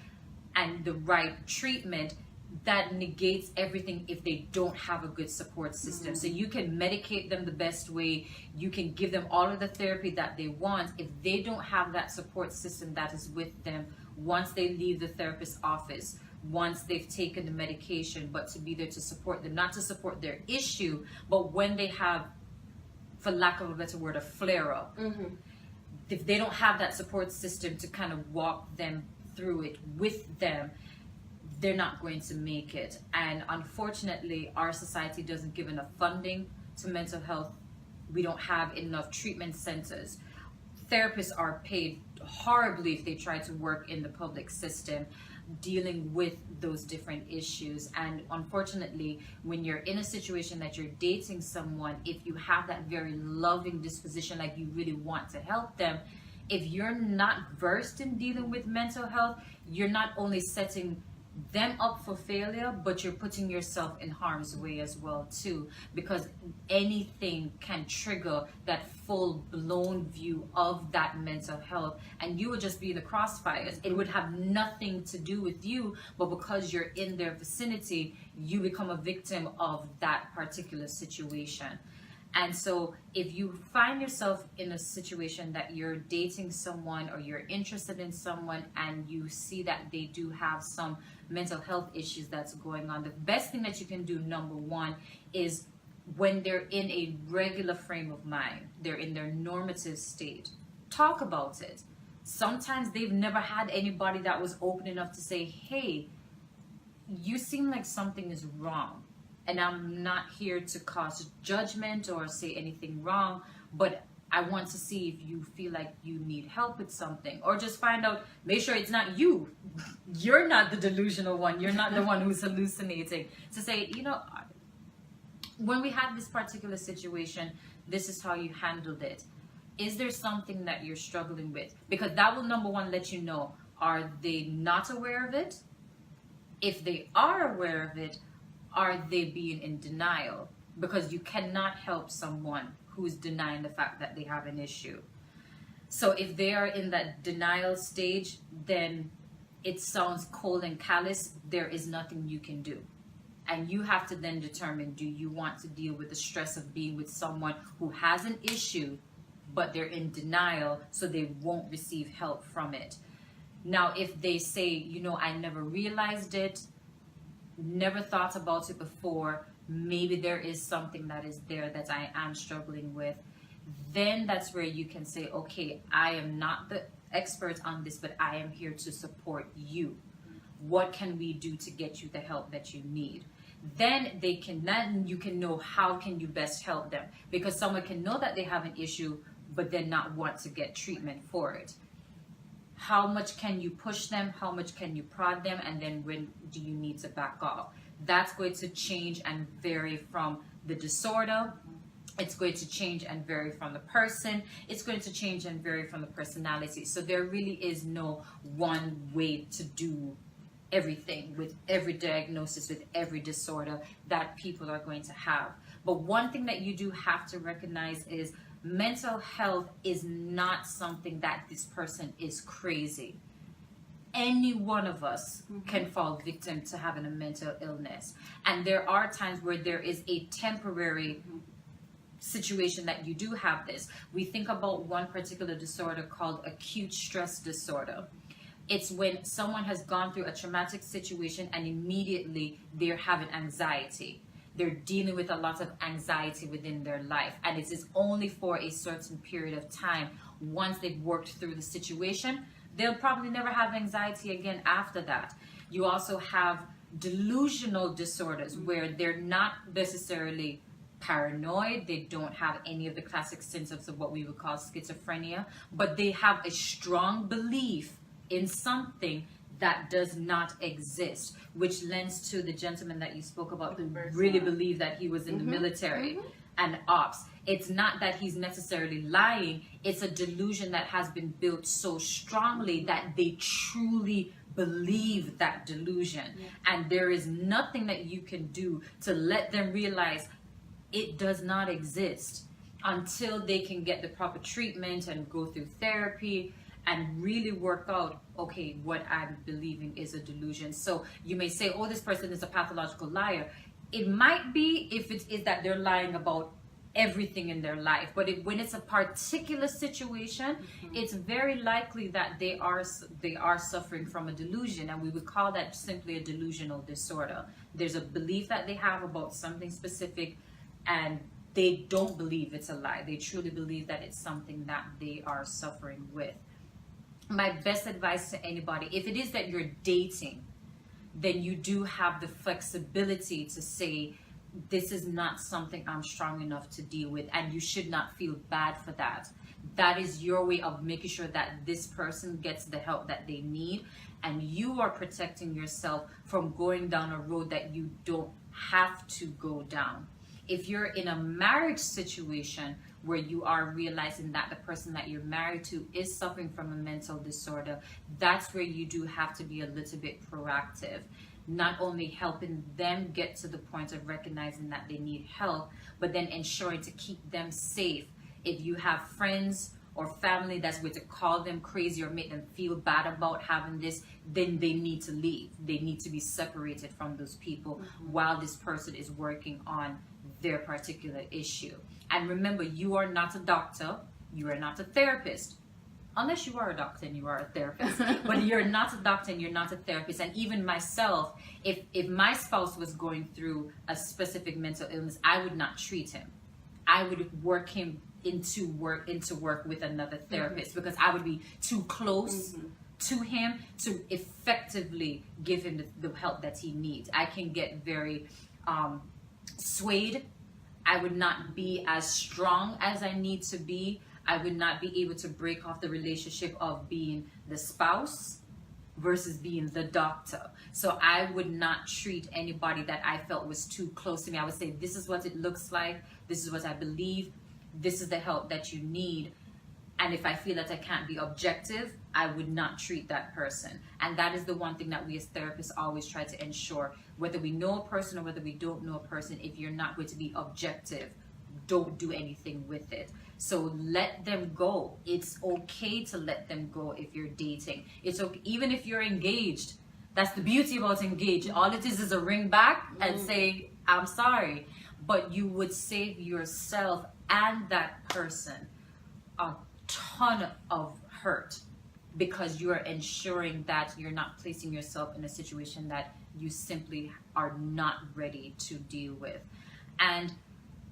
Speaker 2: and the right treatment, that negates everything if they don't have a good support system. So you can medicate them the best way, you can give them all of the therapy that they want. If they don't have that support system that is with them once they leave the therapist's office, once they've taken the medication, but to be there to support them, not to support their issue, but when they have, for lack of a better word, a flare-up. If they don't have that support system to kind of walk them through it with them, they're not going to make it. And unfortunately, our society doesn't give enough funding to mental health. We don't have enough treatment centers. Therapists are paid horribly if they try to work in the public system dealing with those different issues. And unfortunately, when you're in a situation that you're dating someone, if you have that very loving disposition, like you really want to help them, if you're not versed in dealing with mental health, you're not only setting them up for failure, but you're putting yourself in harm's way as well too, because anything can trigger that full-blown view of that mental health, and you would just be in the crossfires. It would have nothing to do with you, but because you're in their vicinity, you become a victim of that particular situation. And so if you find yourself in a situation that you're dating someone or you're interested in someone and you see that they do have some mental health issues that's going on, the best thing that you can do, number one, is when they're in a regular frame of mind, they're in their normative state, talk about it. Sometimes they've never had anybody that was open enough to say, hey, you seem like something is wrong. And I'm not here to cause judgment or say anything wrong, but I want to see if you feel like you need help with something, or just find out, make sure it's not you. You're not the delusional one. You're not the one who's hallucinating. To say, you know, when we had this particular situation, this is how you handled it. Is there something that you're struggling with? Because that will, number one, let you know, are they not aware of it? If they are aware of it, are they being in denial? Because you cannot help someone who's denying the fact that they have an issue. So if they are in that denial stage, then it sounds cold and callous. There is nothing you can do. And you have to then determine, do you want to deal with the stress of being with someone who has an issue, but they're in denial, so they won't receive help from it? Now, if they say, you know, I never realized it, never thought about it before, maybe there is something that is there that I am struggling with, then that's where you can say, okay, I am not the expert on this, but I am here to support you. What can we do to get you the help that you need? Then you can know how can you best help them, because someone can know that they have an issue but then not want to get treatment for it. How much can you push them? How much can you prod them? And then when do you need to back off? That's going to change and vary from the disorder. It's going to change and vary from the person. It's going to change and vary from the personality. So there really is no one way to do everything with every diagnosis, with every disorder that people are going to have. But one thing that you do have to recognize is mental health is not something that this person is crazy. Any one of us can fall victim to having a mental illness. And there are times where there is a temporary situation that you do have this. We think about one particular disorder called acute stress disorder. It's when someone has gone through a traumatic situation and immediately they're having anxiety. They're dealing with a lot of anxiety within their life, and it is only for a certain period of time. Once they've worked through the situation, they'll probably never have anxiety again after that. You also have delusional disorders where they're not necessarily paranoid, they don't have any of the classic symptoms of what we would call schizophrenia, but they have a strong belief in something that does not exist, which lends to the gentleman that you spoke about who really believed that he was in the military and ops. It's not that he's necessarily lying, it's a delusion that has been built so strongly that they truly believe that delusion. And there is nothing that you can do to let them realize it does not exist until they can get the proper treatment and go through therapy and really work out, okay, what I'm believing is a delusion. So you may say, oh, this person is a pathological liar. It might be if it is that they're lying about everything in their life, but when it's a particular situation, it's very likely that they are suffering from a delusion, and we would call that simply a delusional disorder. There's a belief that they have about something specific, and they don't believe it's a lie. They truly believe that it's something that they are suffering with. My best advice to anybody, if it is that you're dating, then you do have the flexibility to say, this is not something I'm strong enough to deal with, and you should not feel bad for that. That is your way of making sure that this person gets the help that they need, and you are protecting yourself from going down a road that you don't have to go down. If you're in a marriage situation where you are realizing that the person that you're married to is suffering from a mental disorder, that's where you do have to be a little bit proactive. Not only helping them get to the point of recognizing that they need help, but then ensuring to keep them safe. If you have friends or family that's going to call them crazy or make them feel bad about having this, then they need to leave. They need to be separated from those people while this person is working on their particular issue. And remember, you are not a doctor, you are not a therapist. Unless you are a doctor and you are a therapist, but you're not a doctor and you're not a therapist. And even myself, if my spouse was going through a specific mental illness, I would not treat him. I would work him into work with another therapist, because I would be too close to him to effectively give him the help that he needs. I can get very swayed. I would not be as strong as I need to be. I would not be able to break off the relationship of being the spouse versus being the doctor. So I would not treat anybody that I felt was too close to me. I would say, this is what it looks like. This is what I believe. This is the help that you need. And if I feel that I can't be objective, I would not treat that person. And that is the one thing that we as therapists always try to ensure. Whether we know a person or whether we don't know a person, if you're not going to be objective, don't do anything with it. So let them go. It's okay to let them go if you're dating. It's okay, even if you're engaged. That's the beauty about engaged. All it is a ring back and say, I'm sorry. But you would save yourself and that person a ton of hurt, because you're ensuring that you're not placing yourself in a situation that you simply are not ready to deal with. And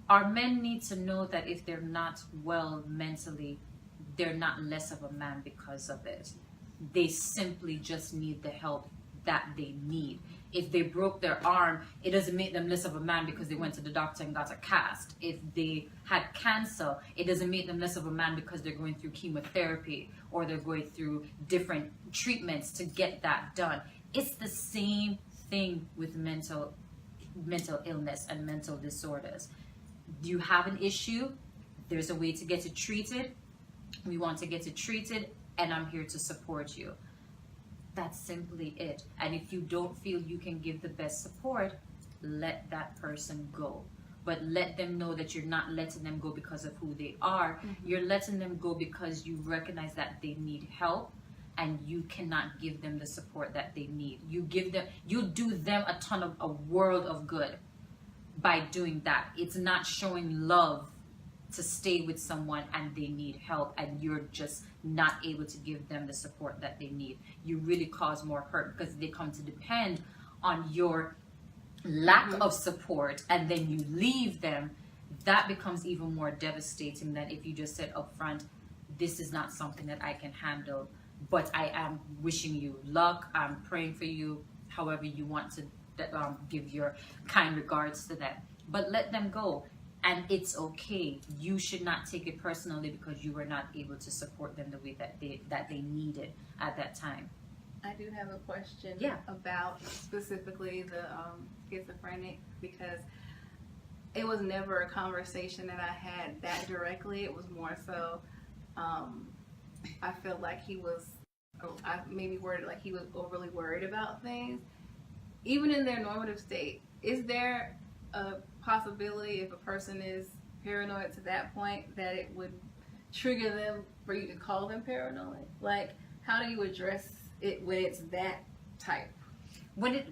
Speaker 2: our men need to know that if they're not well mentally, they're not less of a man because of it. They simply just need the help that they need. If they broke their arm, it doesn't make them less of a man because they went to the doctor and got a cast. If they had cancer, it doesn't make them less of a man because they're going through chemotherapy or they're going through different treatments to get that done. It's the same thing with mental illness and mental disorders. You have an issue, there's a way to get it treated. We want to get it treated, and I'm here to support you. That's simply it. And if you don't feel you can give the best support, let that person go. But let them know that you're not letting them go because of who they are. You're letting them go because you recognize that they need help, and you cannot give them the support that they need. You do them a world of good by doing that. It's not showing love to stay with someone and they need help and you're just not able to give them the support that they need. You really cause more hurt because they come to depend on your lack of support, and then you leave them. That becomes even more devastating than if you just said up front, this is not something that I can handle, but I am wishing you luck, I'm praying for you, however you want to give your kind regards to them. But let them go, and it's okay. You should not take it personally because you were not able to support them the way that they needed at that time.
Speaker 1: I do have a question about specifically the schizophrenic, because it was never a conversation that I had that directly. It was more so I feel like he was, I maybe worded like he was overly worried about things. Even in their normative state, is there a possibility if a person is paranoid to that point that it would trigger them for you to call them paranoid? Like, how do you address it when it's that type?
Speaker 2: When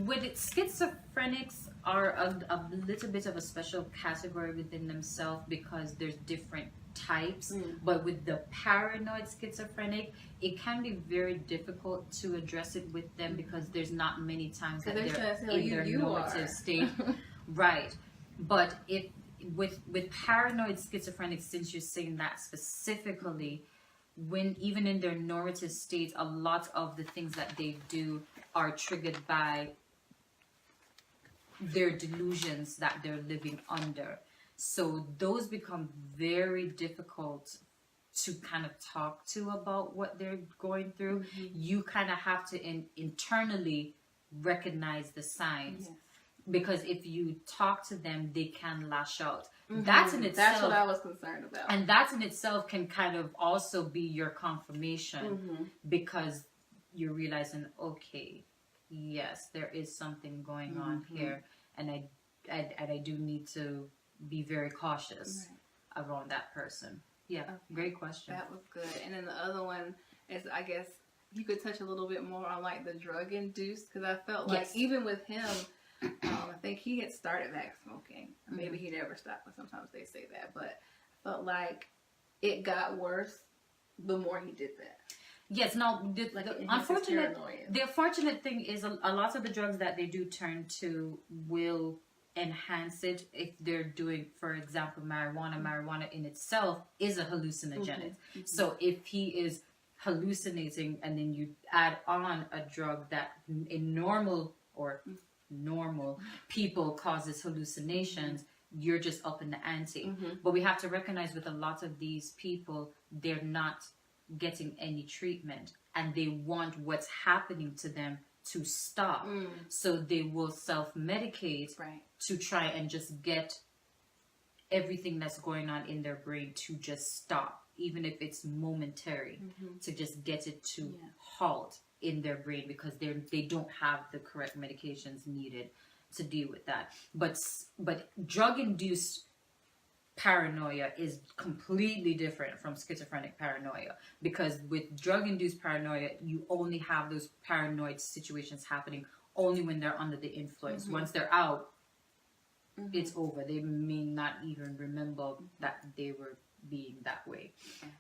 Speaker 2: schizophrenics are a little bit of a special category within themselves because there's different types. But with the paranoid schizophrenic, it can be very difficult to address it with them because there's not many times that they're in their normative state. Right. But if with paranoid schizophrenic, since you're saying that specifically, when even in their normative state, a lot of the things that they do are triggered by their delusions that they're living under. So those become very difficult to kind of talk to about what they're going through. You kind of have to internally recognize the signs. Because if you talk to them, they can lash out. That's in itself.
Speaker 1: That's what I was concerned about.
Speaker 2: And that in itself can kind of also be your confirmation because you're realizing, okay, yes, there is something going on here, and I do need to be very cautious around that person. Yeah, great question.
Speaker 1: That was good. And then the other one is, I guess, you could touch a little bit more on like the drug induced, because I felt like even with him, I think he had started back smoking. Maybe he never stopped, but sometimes they say that. But I felt like it got worse the more he did that.
Speaker 2: Yes, no, the unfortunate thing is a lot of the drugs that they do turn to will enhance it if they're doing, for example, marijuana. Marijuana in itself is a hallucinogenic. So if he is hallucinating and then you add on a drug that in normal people causes hallucinations, you're just up in the ante. But we have to recognize with a lot of these people, they're not getting any treatment and they want what's happening to them to stop. So they will self-medicate to try and just get everything that's going on in their brain to just stop, even if it's momentary, to just get it to halt in their brain because they don't have the correct medications needed to deal with that. But drug-induced paranoia is completely different from schizophrenic paranoia, because with drug-induced paranoia, you only have those paranoid situations happening only when they're under the influence. Once they're out, it's over. They may not even remember that they were being that way.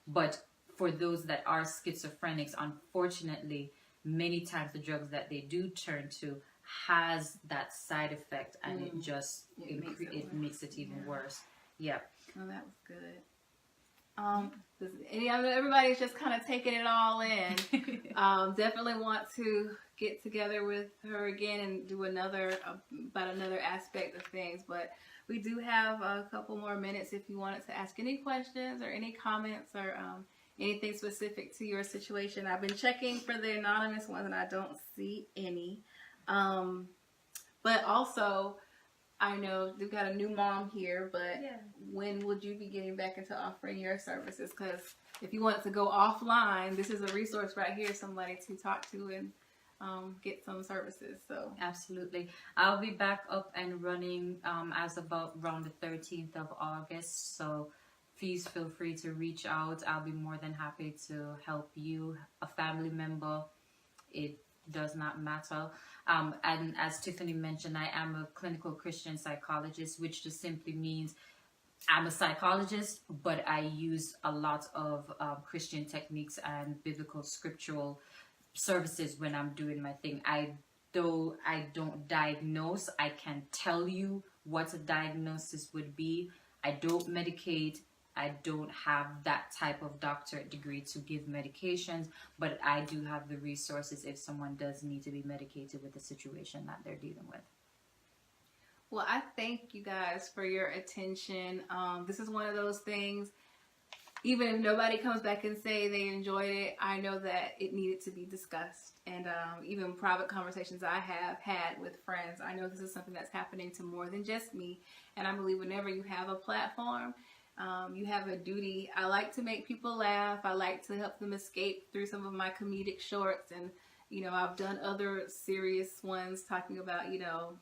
Speaker 2: But for those that are schizophrenics, unfortunately, many times the drugs that they do turn to has that side effect, and it just makes it even worse. Yeah.
Speaker 1: Oh, that was good. Everybody's just kind of taking it all in. Definitely want to get together with her again and do another aspect of things. But we do have a couple more minutes if you wanted to ask any questions or any comments or anything specific to your situation. I've been checking for the anonymous ones and I don't see any. But also, I know you've got a new mom here, but when would you be getting back into offering your services? Because if you want to go offline, this is a resource right here, somebody to talk to and get some services. So
Speaker 2: absolutely, I'll be back up and running as about around the 13th of August. So please feel free to reach out. I'll be more than happy to help you, a family member. It does not matter. And as Tiffany mentioned, I am a clinical Christian psychologist, which just simply means I'm a psychologist, but I use a lot of Christian techniques and biblical scriptural services when I'm doing my thing. Though I don't diagnose, I can tell you what a diagnosis would be. I don't medicate. I don't have that type of doctorate degree to give medications, but I do have the resources if someone does need to be medicated with the situation that they're dealing with.
Speaker 1: Well, I thank you guys for your attention. This is one of those things, even if nobody comes back and say they enjoyed it, I know that it needed to be discussed. And even private conversations I have had with friends, I know this is something that's happening to more than just me. And I believe whenever you have a platform, you have a duty. I like to make people laugh. I like to help them escape through some of my comedic shorts. And, you know, I've done other serious ones talking about, you know,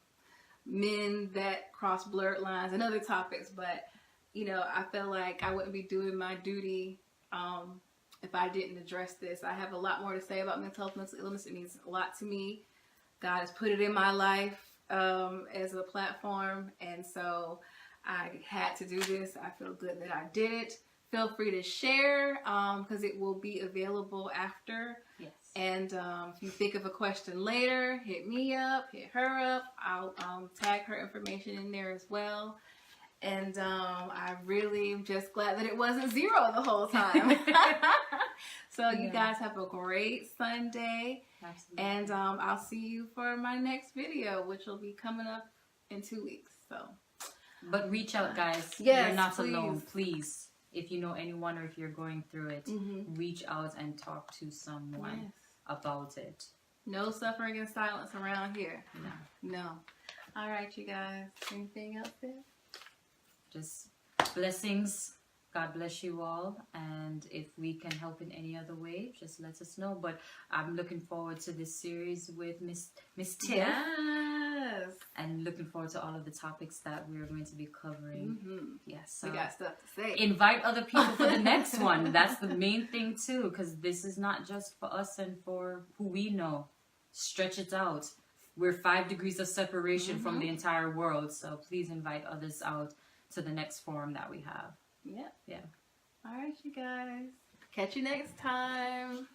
Speaker 1: men that cross blurred lines and other topics. But, you know, I feel like I wouldn't be doing my duty if I didn't address this. I have a lot more to say about mental health, mental illness. It means a lot to me. God has put it in my life as a platform. And so I had to do this. I feel good that I did it. Feel free to share because it will be available after.
Speaker 2: Yes.
Speaker 1: And if you think of a question later, hit me up, hit her up. I'll tag her information in there as well. And I really am just glad that it wasn't 0 the whole time. So you guys have a great Sunday. Absolutely. And I'll see you for my next video, which will be coming up in 2 weeks. So,
Speaker 2: but reach out, guys.
Speaker 1: Yes,
Speaker 2: you're not
Speaker 1: please.
Speaker 2: alone. Please, if you know anyone or if you're going through it, reach out and talk to someone about it. No suffering in silence around here. No. All right, you guys. Anything else there? Just blessings. God bless you all. And if we can help in any other way, just let us know. But I'm looking forward to this series with Miss Tiff. Yes. And looking forward to all of the topics that we're going to be covering. Yes. So we got stuff to say. Invite other people for the next one. That's the main thing too, because this is not just for us and for who we know. Stretch it out. We're 5 degrees of separation from the entire world. So please invite others out to the next forum that we have. Yeah. All right, you guys. Catch you next time.